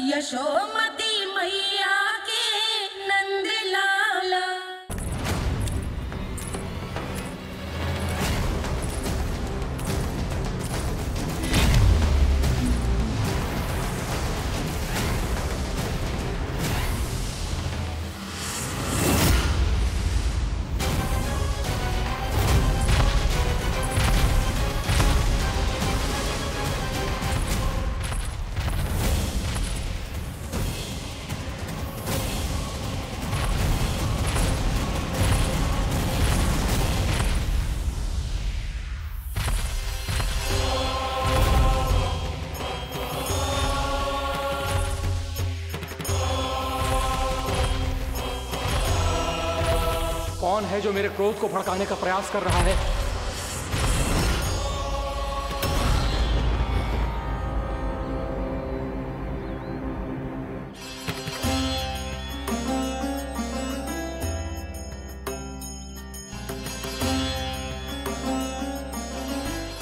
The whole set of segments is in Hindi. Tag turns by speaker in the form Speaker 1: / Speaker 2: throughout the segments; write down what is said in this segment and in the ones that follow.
Speaker 1: यशोमती मैया के नंद लाला।
Speaker 2: कौन है जो मेरे क्रोध को भड़काने का प्रयास कर रहा है?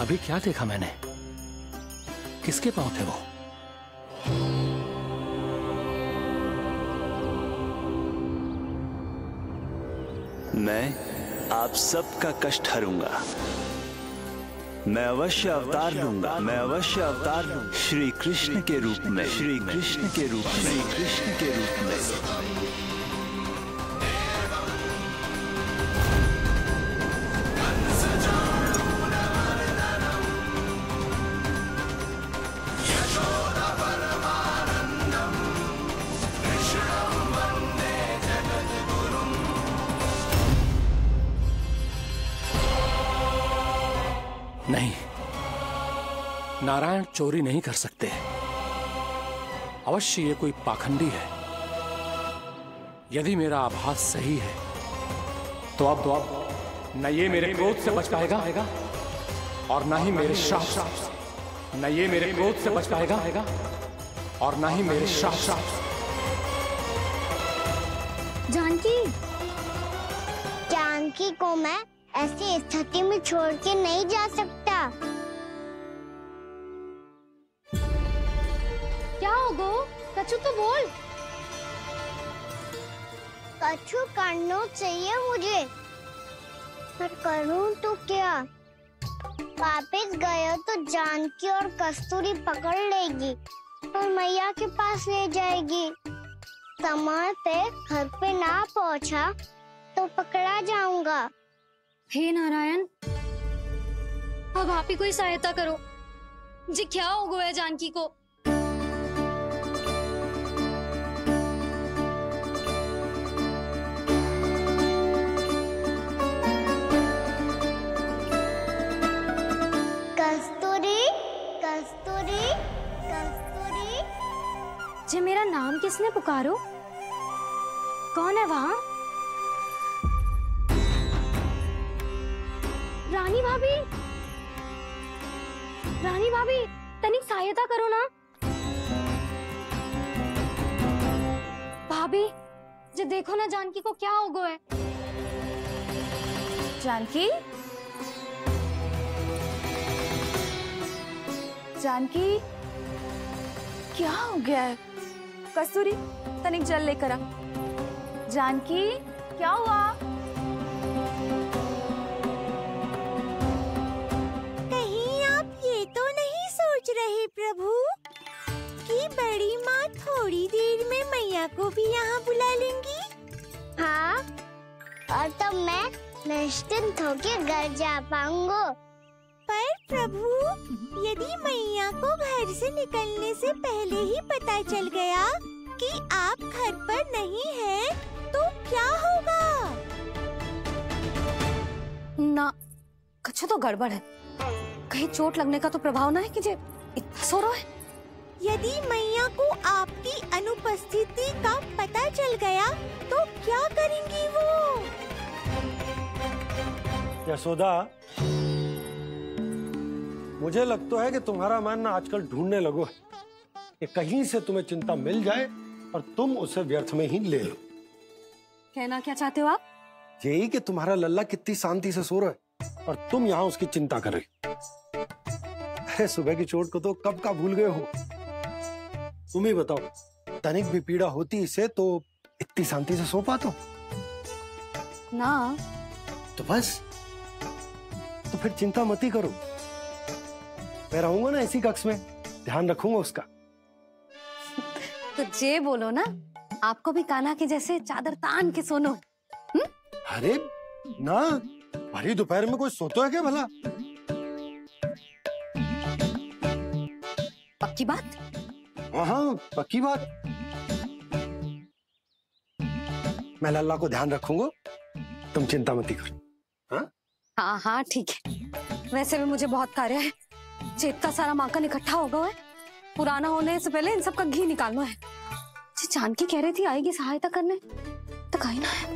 Speaker 2: अभी क्या देखा मैंने? किसके पांव थे वो?
Speaker 3: मैं आप सबका कष्ट हरूंगा। मैं अवश्य अवतार लूंगा। मैं अवश्य अवतार लूंगा। श्री कृष्ण के रूप में। श्री कृष्ण के रूप में। श्री कृष्ण के रूप में।
Speaker 2: नहीं, नारायण चोरी नहीं कर सकते। अवश्य ये कोई पाखंडी है। यदि मेरा आभास सही है तो अब न ये मेरे क्रोध से बच पाएगा और न ही मेरे श्राप। न ये मेरे क्रोध से बच पाएगा और न ही मेरे श्राप।
Speaker 4: जानकी को मैं ऐसी स्थिति में छोड़ के नहीं जा सकता।
Speaker 5: क्या होगा? कछु तो बोल।
Speaker 4: कछु करना चाहिए मुझे, पर करूं तो क्या? वापस गया तो जानकी और कस्तूरी पकड़ लेगी और मैया के पास ले जाएगी। समय पे घर पे ना पहुंचा तो पकड़ा जाऊंगा।
Speaker 5: हे नारायण, अब आप ही कोई सहायता करो। जी क्या हो गया जानकी को?
Speaker 4: कस्तूरी, कस्तूरी, कस्तूरी।
Speaker 5: जी मेरा नाम किसने पुकारो? कौन है वहाँ? रानी भाभी, रानी भाभी, तनिक सहायता करो ना। भाभी, जी देखो ना जानकी को क्या हो गया है।
Speaker 6: जानकी, जानकी, क्या हो गया है? कस्तूरी, तनिक जल लेकर आ। जानकी, क्या हुआ?
Speaker 4: रहे प्रभु कि बड़ी माँ थोड़ी देर में मैया को भी यहाँ बुला लेंगी। हाँ, और तब मैं निश्चिंत होकर घर जा पाऊंगा। पर प्रभु, यदि मैया को घर से निकलने से पहले ही पता चल गया कि आप घर पर नहीं हैं, तो क्या होगा?
Speaker 5: ना, कुछ तो गड़बड़ है। कहीं चोट लगने का तो प्रभाव ना है कि जे इतना सो रहा है।
Speaker 4: यदि मैया को आपकी अनुपस्थिति का पता चल गया तो क्या करेंगी वो?
Speaker 7: यशोदा, मुझे लगता है कि तुम्हारा मन आजकल ढूंढने लगो है कि कहीं से तुम्हें चिंता मिल जाए और तुम उसे व्यर्थ में ही ले लो।
Speaker 5: कहना क्या चाहते हो आप?
Speaker 7: यही कि तुम्हारा लल्ला कितनी शांति से सो रहा है और तुम यहाँ उसकी चिंता कर रही। अरे सुबह की चोट को तो कब का भूल गए हो। तुम ही बताओ, तनिक भी पीड़ा होती इसे तो इतनी शांति से सो पाता
Speaker 6: ना।
Speaker 7: तो बस, तो फिर चिंता मत ही करो, मैं रहूंगा ना इसी कक्ष में, ध्यान रखूंगा उसका।
Speaker 6: तो जे बोलो ना, आपको भी कान्हा के जैसे चादर तान के सोनो।
Speaker 7: अरे ना, भरी दोपहर में कोई सोता है क्या भला?
Speaker 6: पक्की बात?
Speaker 7: हाँ पक्की बात। मैं लल्ला को ध्यान रखूंगा, तुम चिंता मत करो।
Speaker 6: हाँ हाँ ठीक है। वैसे भी मुझे बहुत कार्य है, चेत का सारा माखन इकट्ठा होगा है, पुराना होने से पहले इन सब का घी निकालना है। जानकी कह रही थी आएगी सहायता करने, तो कहीं ना है।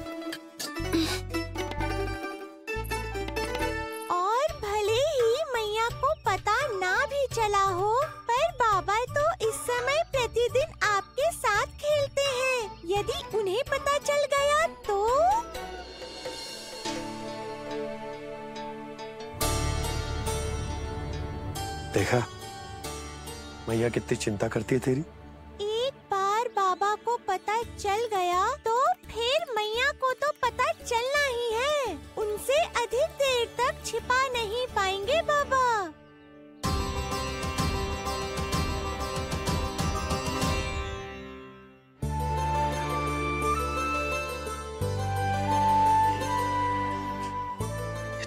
Speaker 4: और भले ही मैया को पता ना भी चला हो, पर बाबा तो इस समय प्रतिदिन आपके साथ खेलते हैं। यदि उन्हें पता चल गया तो?
Speaker 7: देखा मैया कितनी चिंता करती है तेरी।
Speaker 4: एक बार बाबा को पता चल गया तो फिर मैया को तो पता चलना ही है। उनसे अधिक देर तक छिपा नहीं पाएंगे बाबा।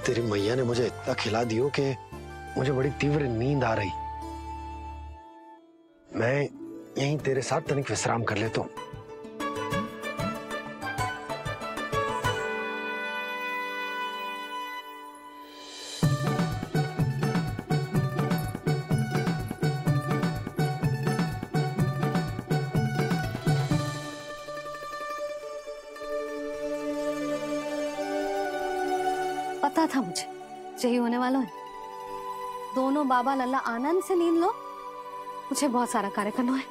Speaker 7: तेरी मैया ने मुझे इतना खिला दियो कि मुझे बड़ी तीव्र नींद आ रही। मैं यहीं तेरे साथ तनिक विश्राम कर लेता हूँ।
Speaker 6: पता था मुझे यही होने वाला है। दोनों बाबा लल्ला आनंद से नींद लो, मुझे बहुत सारा कार्य करना है।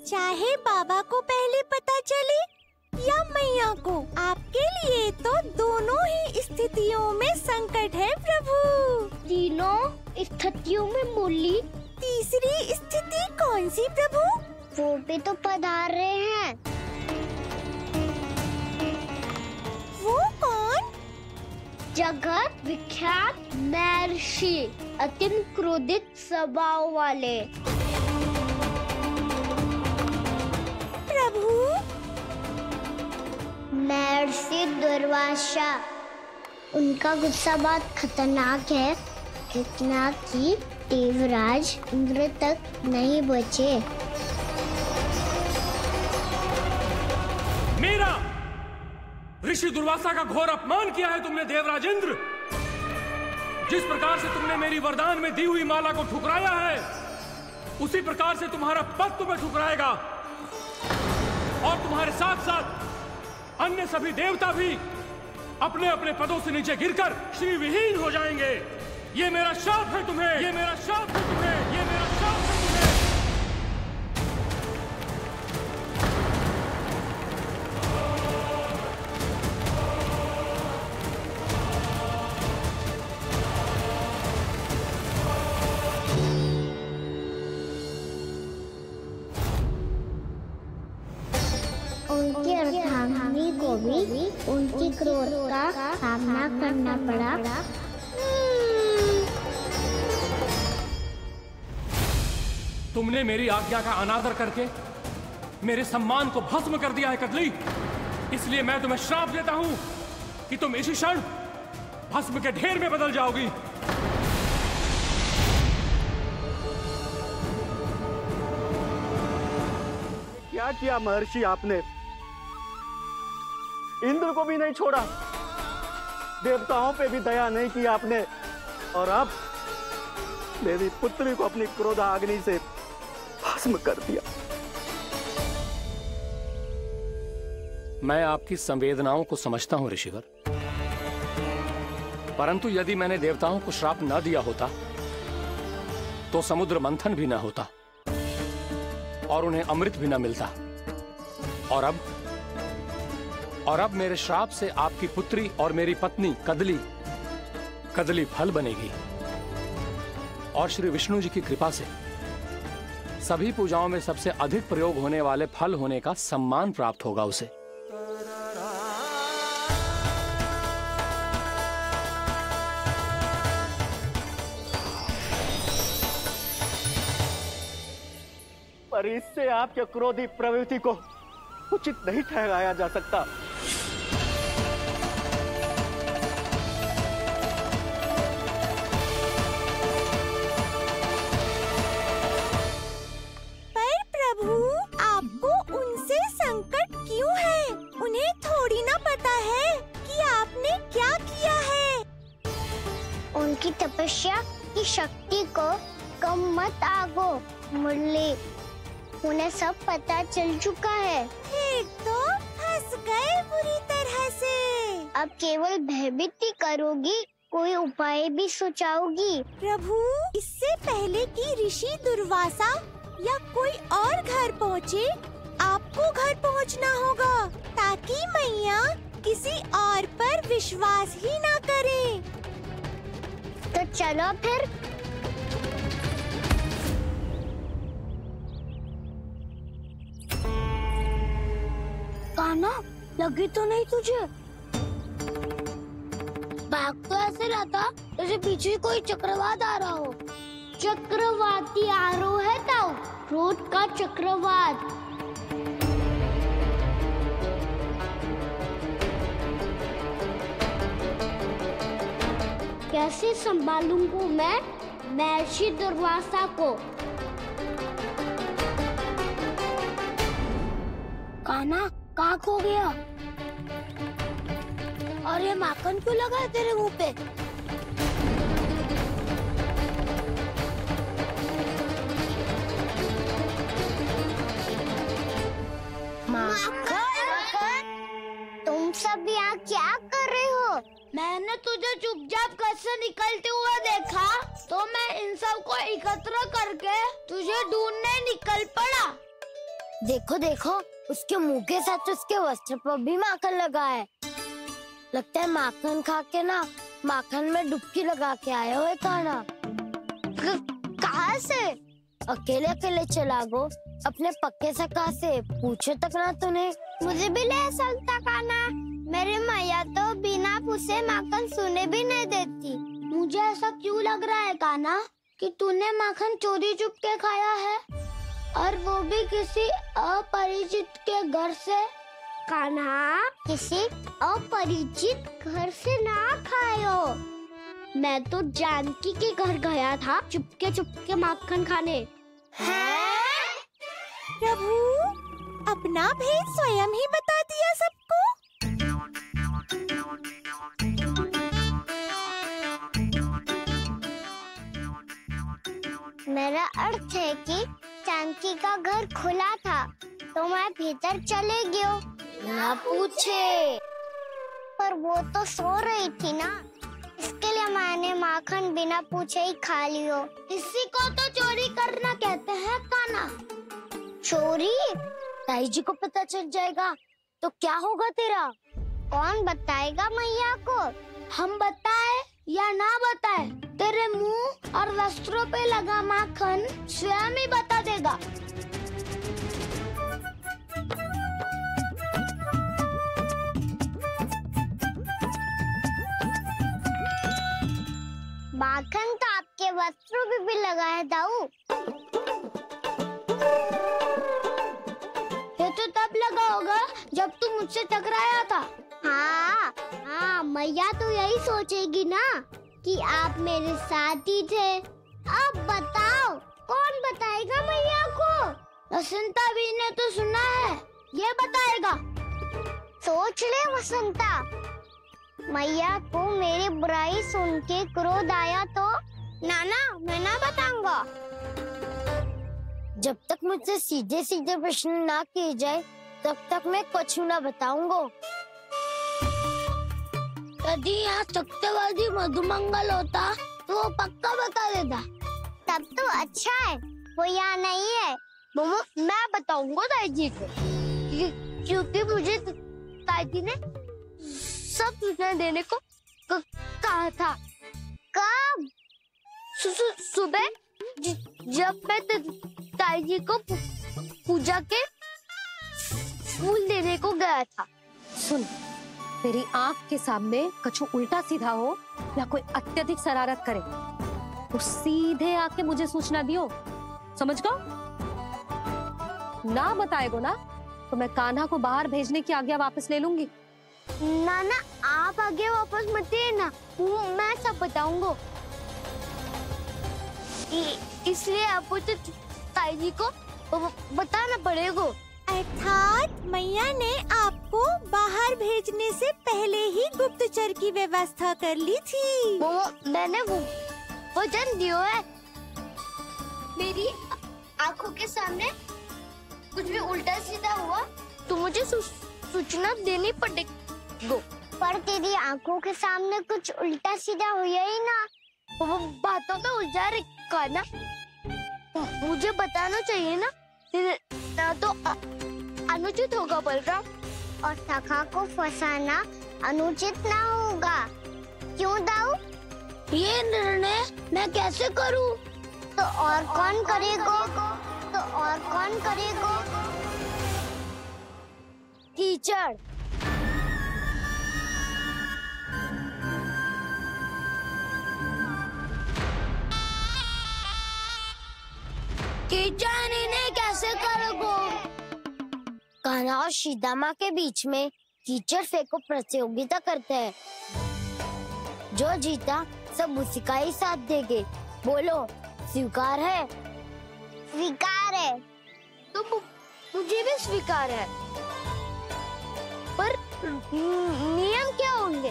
Speaker 4: चाहे बाबा को पहले पता चले या मैया को, आपके लिए तो दोनों ही स्थितियों में संकट है प्रभु।
Speaker 8: तीनों स्थितियों में मुरली,
Speaker 4: तीसरी स्थिति कौन सी प्रभु?
Speaker 8: वो भी तो पधार रहे हैं।
Speaker 4: वो कौन?
Speaker 8: जगत विख्यात महर्षि, अत्यंत क्रोधित स्वभाव वाले।
Speaker 4: प्रभु?
Speaker 8: महर्षि दुर्वासा। उनका गुस्सा बहुत खतरनाक है, इतना कि देवराज इंद्र तक नहीं बचे।
Speaker 2: मेरा ऋषि दुर्वासा का घोर अपमान किया है तुमने देवराज इंद्र। जिस प्रकार से तुमने मेरी वरदान में दी हुई माला को ठुकराया है, उसी प्रकार से तुम्हारा पद तुम्हें ठुकराएगा, और तुम्हारे साथ साथ अन्य सभी देवता भी अपने अपने पदों से नीचे गिरकर श्री विहीन हो जाएंगे। ये मेरा शाप है तुम्हें, ये मेरा शाप है तुम्हें, ये मेरा शाप है तुम्हें।
Speaker 8: उनकी अर्धांगिनी को भी उनकी क्रोध का सामना करना पड़ा।
Speaker 2: तुमने मेरी आज्ञा का अनादर करके मेरे सम्मान को भस्म कर दिया है कदली। इसलिए मैं तुम्हें श्राप देता हूं कि तुम इसी क्षण भस्म के ढेर में बदल जाओगी।
Speaker 9: क्या किया महर्षि आपने? इंद्र को भी नहीं छोड़ा, देवताओं पे भी दया नहीं की आपने, और अब मेरी पुत्री को अपनी क्रोधाग्नि से भस्म कर दिया।
Speaker 2: मैं आपकी संवेदनाओं को समझता हूं ऋषिवर, परंतु यदि मैंने देवताओं को श्राप न दिया होता तो समुद्र मंथन भी न होता और उन्हें अमृत भी न मिलता। और अब मेरे श्राप से आपकी पुत्री और मेरी पत्नी कदली फल बनेगी, और श्री विष्णु जी की कृपा से सभी पूजाओं में सबसे अधिक प्रयोग होने वाले फल होने का सम्मान प्राप्त होगा उसे।
Speaker 9: पर इससे आपके क्रोधी प्रवृत्ति को उचित नहीं ठहराया जा सकता।
Speaker 4: पर प्रभु, आपको उनसे संकट क्यों है? उन्हें थोड़ी ना पता है कि आपने क्या किया है।
Speaker 8: उनकी तपस्या की शक्ति को कम मत आगो मुरली, उन्हें सब पता चल चुका है।
Speaker 4: फिर तो फंस गए बुरी तरह से।
Speaker 8: अब केवल भयभीत ही करोगी, कोई उपाय भी सुझाओगी?
Speaker 4: प्रभु, इससे पहले कि ऋषि दुर्वासा या कोई और घर पहुँचे, आपको घर पहुँचना होगा ताकि मैया किसी और पर विश्वास ही ना करे।
Speaker 8: तो चलो फिर।
Speaker 4: कान्हा, लगी तो नहीं तुझे? भाग तो ऐसे रहा था जैसे पीछे कोई चक्रवात आ रहा हो।
Speaker 8: चक्रवाती आरो है ताऊ, क्रोध का चक्रवात। कैसे संभालूंगा मैं महर्षि दुर्वासा को?
Speaker 4: कान्हा, कहाँ खो गया? और ये माखन क्यों लगा है तेरे मुंह पे?
Speaker 8: माखन, तुम सब यहाँ क्या कर रहे हो?
Speaker 4: मैंने तुझे चुपचाप घर से निकलते हुए देखा तो मैं इन सब को एकत्र करके तुझे ढूंढने निकल पड़ा। देखो देखो, उसके मुंह के साथ उसके वस्त्र पर भी माखन लगा है। लगता है माखन खा के ना माखन में डुबकी लगा के आए हो कान्हा। कहाँ से? अकेले अकेले चला गो अपने पक्के सखा से, पूछे तक ना तूने।
Speaker 8: मुझे भी ले सकता कान्हा, मेरी मैया तो बिना पूछे माखन सुने भी नहीं देती।
Speaker 4: मुझे ऐसा क्यों लग रहा है कान्हा कि तूने माखन चोरी चुप के खाया है, और वो भी किसी अपरिचित के घर से?
Speaker 8: कान्हा, किसी अपरिचित घर से ना खायो। मैं तो जानकी के घर गया था चुपके माखन खाने।
Speaker 4: हैं?
Speaker 10: प्रभु, अपना भेद स्वयं ही बता दिया सबको।
Speaker 8: मेरा अर्थ है कि जानकी का घर खुला था तो मैं भीतर चले गयो।
Speaker 4: ना पूछे।
Speaker 8: पर वो तो सो रही थी ना, इसके लिए मैंने माखन बिना पूछे ही खा लियो।
Speaker 4: इसी को तो चोरी करना कहते हैं कान्हा।
Speaker 8: चोरी?
Speaker 4: ताई जी को पता चल जाएगा तो क्या होगा तेरा?
Speaker 8: कौन बताएगा मैया को?
Speaker 4: हम बताए या ना बताए, तेरे मुंह और वस्त्रों पे लगा माखन स्वयं ही बता देगा।
Speaker 8: माखन तो आपके वस्त्रों पे भी लगा है दाऊ।
Speaker 4: ये तो तब लगा होगा जब तुम मुझसे टकराया था।
Speaker 8: हाँ, मैया तो यही सोचेगी ना कि आप मेरे साथ ही थे। अब बताओ, कौन बताएगा मैया को?
Speaker 4: वसंता भी ने तो सुना है, ये बताएगा।
Speaker 8: सोच ले वसंता, मैया को मेरी बुराई सुन के क्रोध आया तो नाना मैं ना बताऊंगा।
Speaker 4: जब तक मुझसे सीधे सीधे प्रश्न ना किए जाए तब तक मैं कुछ ना बताऊंगा। यदि यहाँ सत्यवादी मधुमंगल होता तो वो पक्का बता देता।
Speaker 8: तब तो अच्छा है वो यहाँ नहीं है।
Speaker 4: मैं बताऊंगा ताई जी को, क्योंकि मुझे ताई जी ने सब सूचना देने को कहा था।
Speaker 8: कब?
Speaker 4: सुबह जब मैं
Speaker 8: ताई जी को पूजा के फूल देने को गया था।
Speaker 6: सुन, तेरी आंख के सामने कछु उल्टा सीधा हो या कोई अत्यधिक शरारत करे तो सीधे आके मुझे सूचना दियो, समझ गो? ना बताएगो ना तो मैं कान्हा को बाहर भेजने की आज्ञा वापस ले लूंगी।
Speaker 8: नाना आप आगे वापस मत देना, मैं सब बताऊंगा। इसलिए आपको तो ताई जी को बताना पड़ेगा।
Speaker 10: अर्थात मैया ने आपको बाहर भेजने से पहले ही गुप्तचर की व्यवस्था कर ली थी।
Speaker 8: मैंने वचन दिया है। मेरी आंखों के सामने कुछ भी उल्टा सीधा हुआ तो मुझे सूचना देनी पड़ेगी। पर तेरी आंखों के सामने कुछ उल्टा सीधा हुआ ही ना, वो बातों में उलझा रखा ना, मुझे बताना चाहिए ना, ना तो अनुचित होगा बलराम। और सखा को फंसाना अनुचित ना होगा, क्यों दाऊ? ये निर्णय मैं कैसे करूं? तो और कौन करेगा? कीचड़। कीचड़ इन्हें कैसे करोगे? कान्हा और सीता माँ के बीच में कीचड़ फेंको प्रतियोगिता करते हैं। जो जीता सब उसी का ही साथ देंगे। बोलो, स्वीकार है? स्वीकार है। तो मुझे भी स्वीकार है। पर नियम क्या होंगे?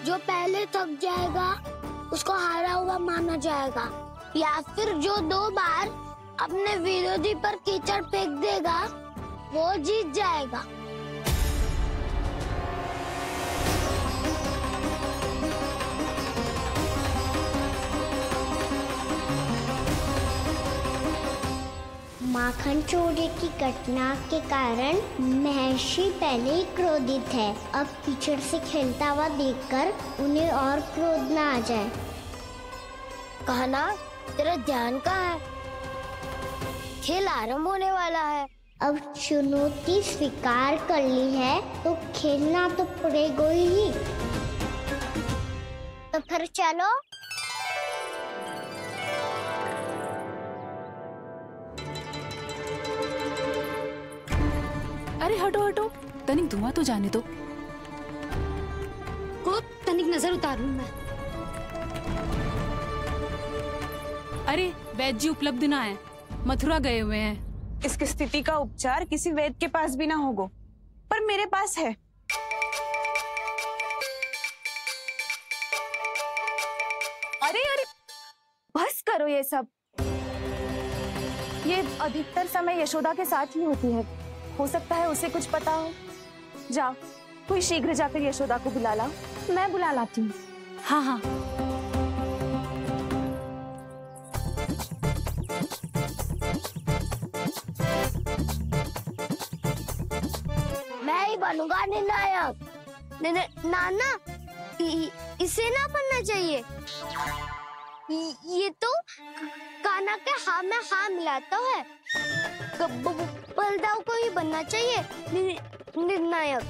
Speaker 8: जो पहले थक जाएगा उसको हारा हुआ माना जाएगा, या फिर जो 2 बार अपने विरोधी पर कीचड़ फेंक देगा वो जीत जाएगा। माखन चोरी की घटना के कारण महर्षि पहले ही क्रोधित है। अब कीचड़ से खेलता हुआ देखकर उन्हें और क्रोध न आ जाए। कान्हा, तेरा ध्यान कहाँ है? खेल आरंभ होने वाला है। अब चुनौती स्वीकार कर ली है तो खेलना तो पड़ेगा ही। तो फिर चलो।
Speaker 11: अरे हटो हटो, तनिक धुआं तो जाने दो।
Speaker 6: को तनिक नजर उतार लूं मैं।
Speaker 11: अरे वैद्य जी उपलब्ध ना है, मथुरा गए हुए हैं।
Speaker 12: इसकी स्थिति का उपचार किसी वैद्य के पास भी ना होगा, पर मेरे पास है। अरे अरे बस करो ये सब। ये अधिकतर समय यशोदा के साथ ही होती है। हो सकता है उसे कुछ पता हो। जा, कोई शीघ्र जाकर यशोदा को बुला ला। मैं बुला लाती हूँ।
Speaker 11: हाँ हाँ।
Speaker 8: मैं ही बनूंगा निर्णायक। नाना, इसे ना बनना चाहिए। ये तो कान्हा के हाँ में हाँ मिलाता है। बलदाऊ को ही बनना चाहिए निर्णायक।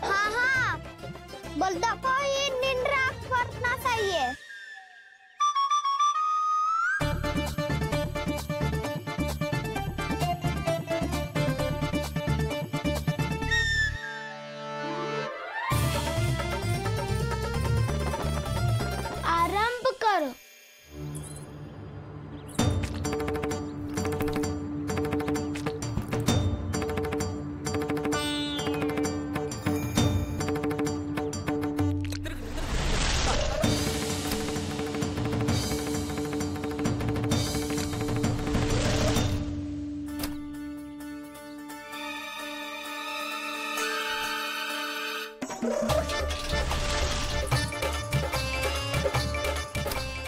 Speaker 8: हाँ हाँ, बलदाऊ को ही निर्णायक बनना चाहिए। आरंभ करो।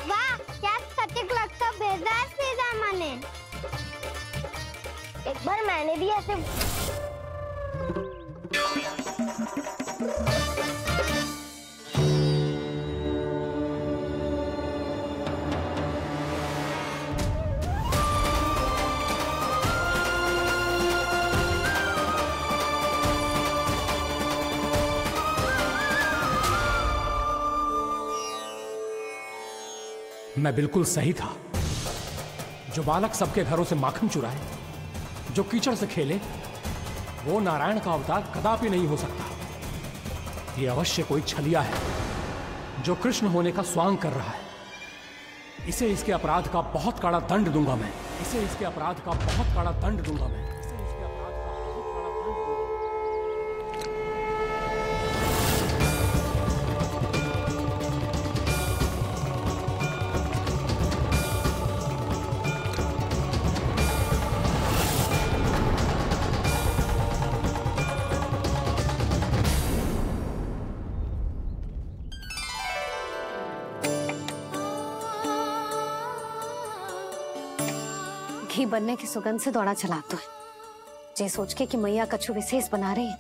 Speaker 8: वाह, क्या सटीक लगता बेजार सीधा माने। एक बार मैंने भी ऐसे
Speaker 2: मैं बिल्कुल सही था। जो बालक सबके घरों से माखन चुराए, जो कीचड़ से खेले, वो नारायण का अवतार कदापि नहीं हो सकता। ये अवश्य कोई छलिया है जो कृष्ण होने का स्वांग कर रहा है। इसे इसके अपराध का बहुत कड़ा दंड दूंगा मैं। इसे इसके अपराध का बहुत कड़ा दंड दूंगा मैं। इसे इसके अपराध का बहुत कड़ा दंड दूंगा।
Speaker 6: घी बनने की सुगंध से दौड़ा चला तो है, जे सोच के कि मैया कछु विशेष बना रही है।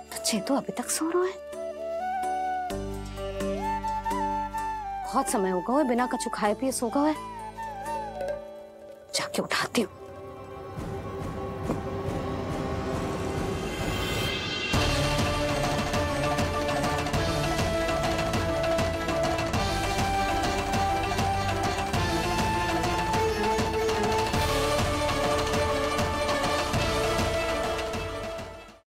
Speaker 6: तो चेतु अभी तक सो रहा है। बहुत समय हो गया है, बिना कछु खाए पिए सो गया है। जाके उठाती हूँ।